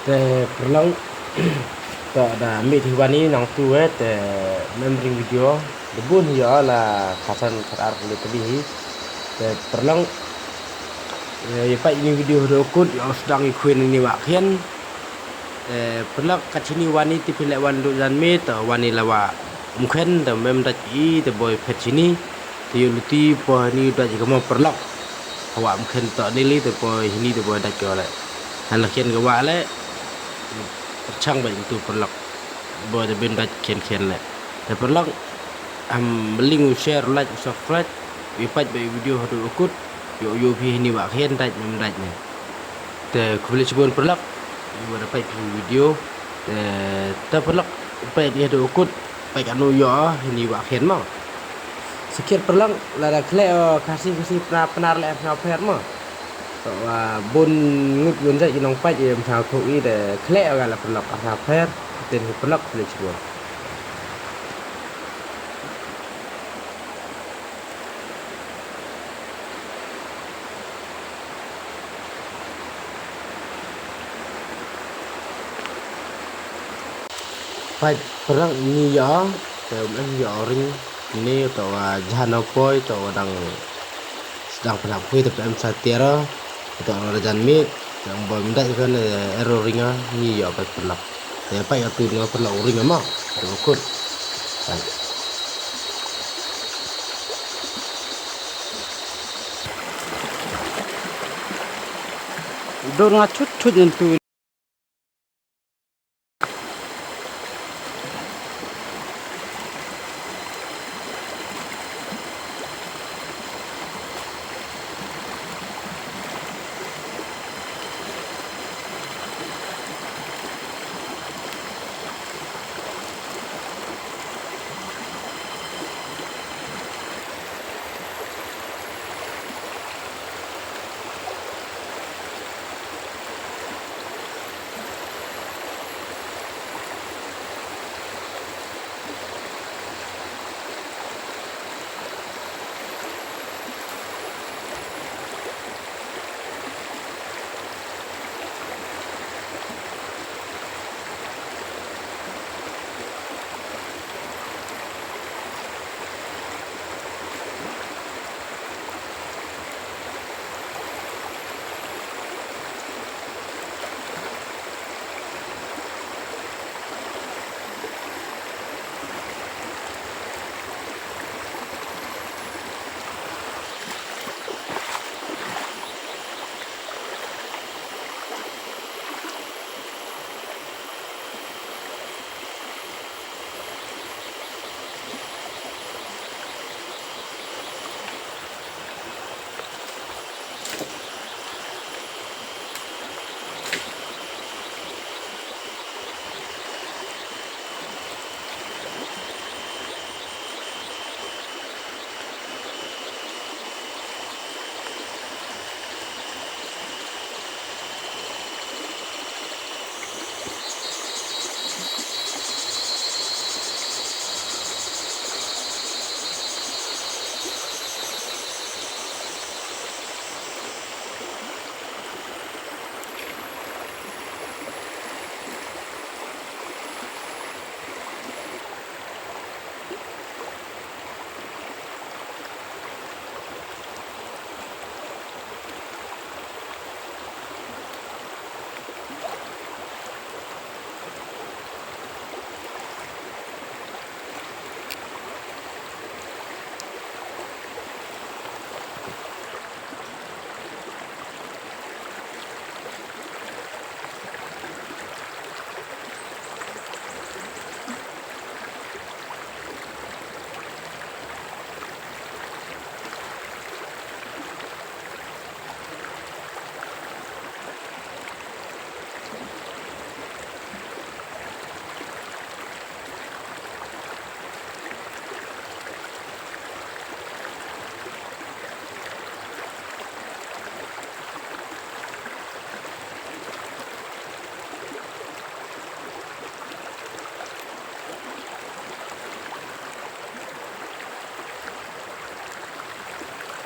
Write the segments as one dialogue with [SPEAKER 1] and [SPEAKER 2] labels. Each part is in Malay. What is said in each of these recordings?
[SPEAKER 1] แต่perlang tak ada ambil di wani nang tu te membring video debun ya la khasan khatar boleh tadi te perlang ya pak ini video dokut ya sedang ikuin ini wakian perlang kat sini wani ti pilek wan lu jan me te wani lawa mungkin te mem tadi te boy pet sini te yuti po ni da juga mau perlang awak mungkin tak nili te boy ini te boy dak ole han lakian ke wa le perchang ba itu perlang boleh ben dak ken le te perlang am beling share like subscribe wipat by video hadu ukut yo pi ni wa khen dak mem dak ne te kulit sebon perlang yo dapat video te ta perlang pai dia hadu ukut pai kan yo ni wa khen ma sikit perlang la khle kasih penar le na per ma bun ngut bun ja inong pai em thao thu i de khle ga la perlang na per ten perlang kulit sebon phải perang ni ya te em ya ring ni to jahana koi to dang sedang pelak kui tapi em satira to rajan mit yang bom dak kan error ringa ni ya pa pelak te pa ya tu no pelak ring ma to kut do nga chut chut tu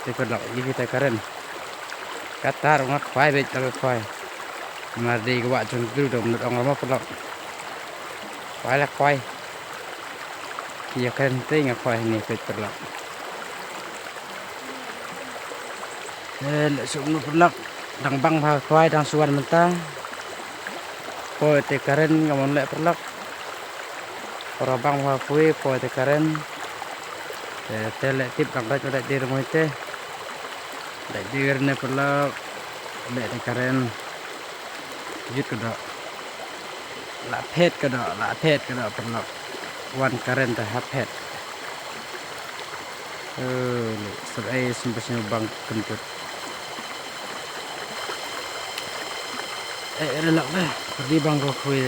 [SPEAKER 1] te perlang ini kita karen katar ngat fai bet tak fai mà đi các bạn chúng tôi đồng được ông lắm phần lọc quái là quay giờ khen tới nhà quay này phải phần lọc lại xuống phần lọc đang băng vào quay đang suan mình ta coi thì karen ngomong lại phần lọc orang băng vào quay coi thì karen để lại tiếp bằng đây cho đại đi rồi thế đại đi này phần lọc lại thì karen dứt cái đó là phết cái đó phần lọc one current have head serai sempatnya bang kentut relak deh pergi bang kau kue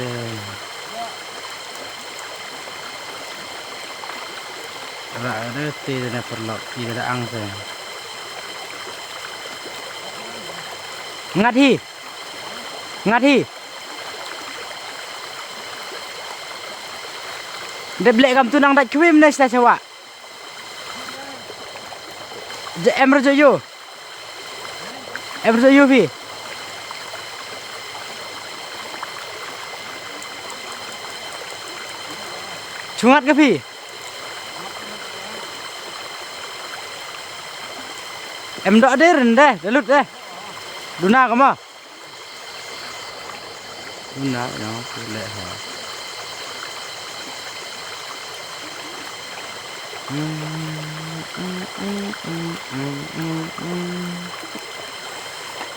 [SPEAKER 1] ada tidak perlu tidak ada angsa ngati để beli kamu tunang tak cuim nih saya coba. Em rồi phi. Chungat ke phi? Em đỡ đê rừng đây, lụt đây. Duna kamu? Duna, nó lệ hả?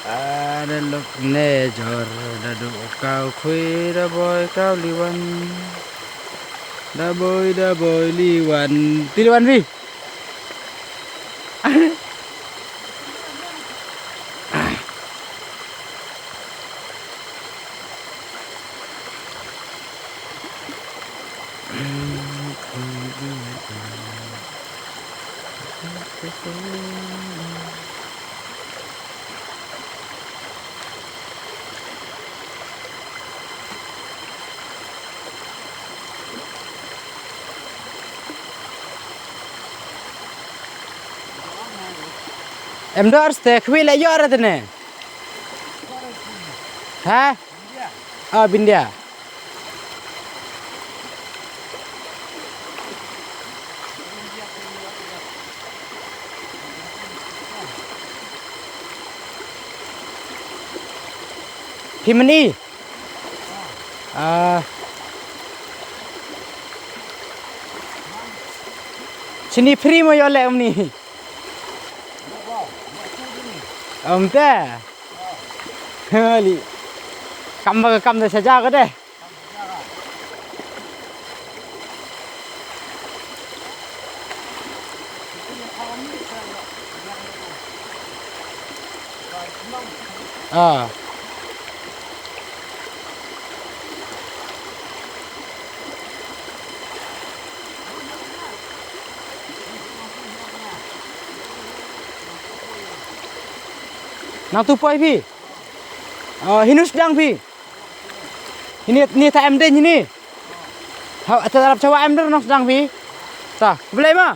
[SPEAKER 1] Ada luk nejor, dadu kau kui da boy kau liwan, da boy liwan, liwan vi. Em đỡste khui lại gió ra thế này hả Bindia Pimani sini free mo yo le om ni ông thế li cầm thì sẽ ra cái đây nang tupai phi hinu sedang phi ini tak em den ini terhadap cowok em nang sedang phi ta boleh mah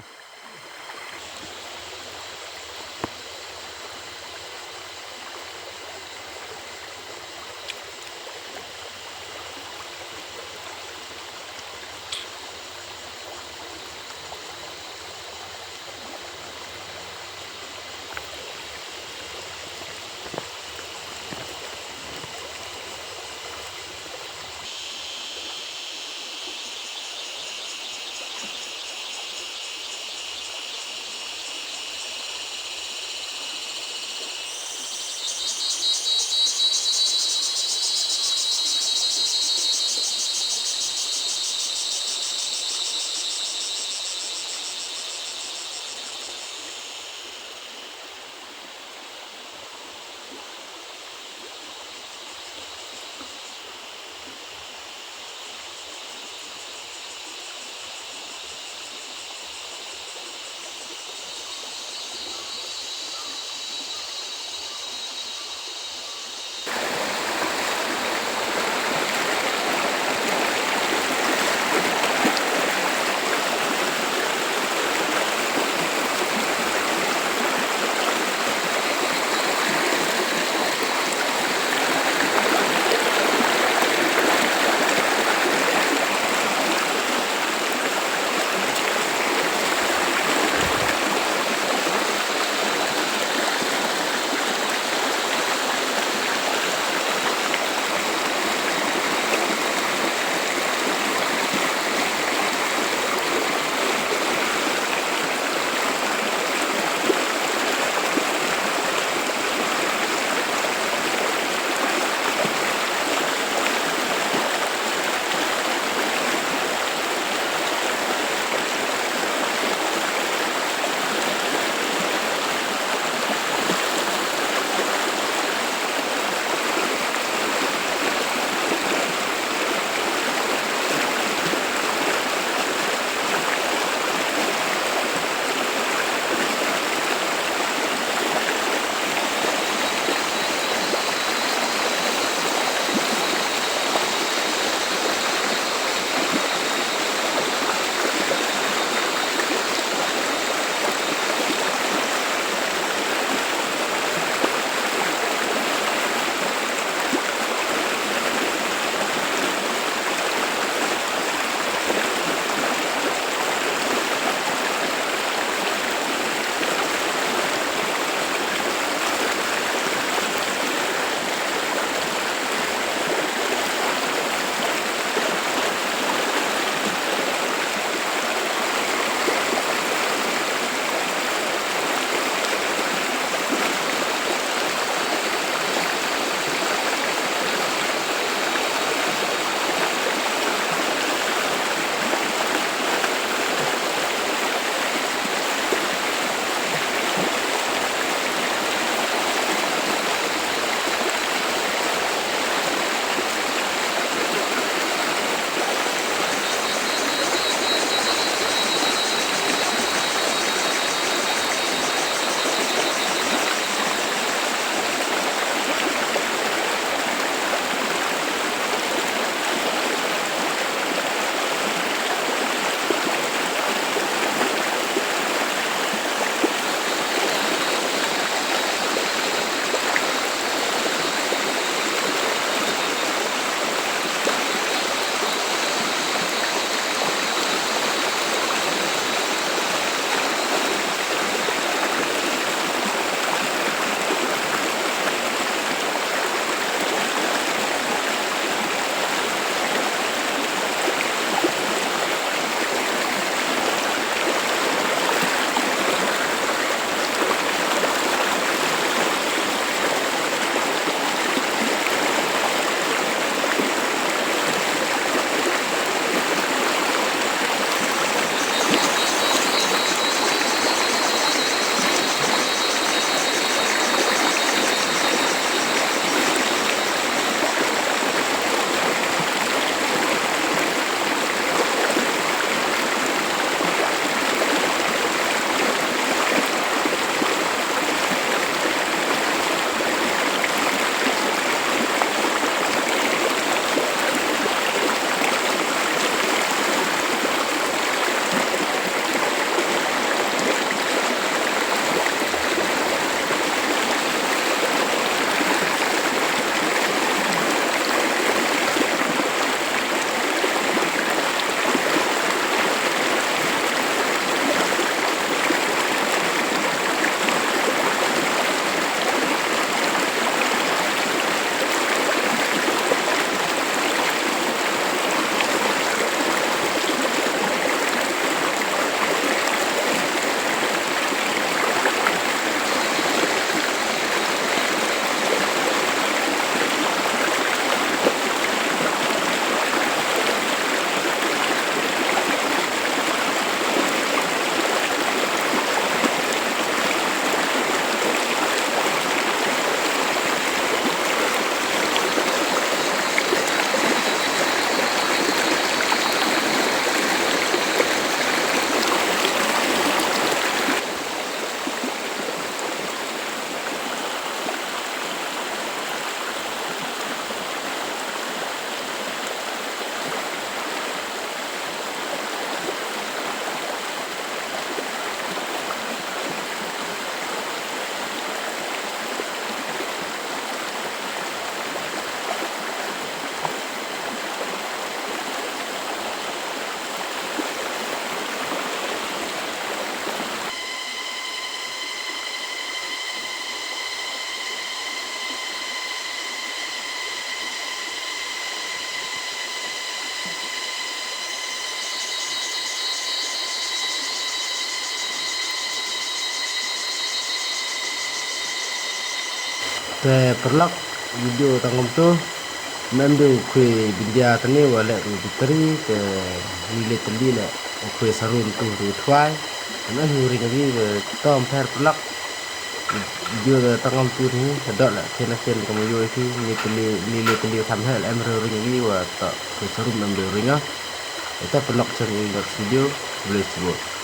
[SPEAKER 1] te perlak video tangom tu member kue bindia tani wala biteri te nile tali la kue sarun tu twai na huri ngabi tom per perlak video tangom tu ni ada la kena ken kamu yo itu nile tali tham hal em ri ngabi wa ta kue sarun member ringa eta perlak cang video boleh sebut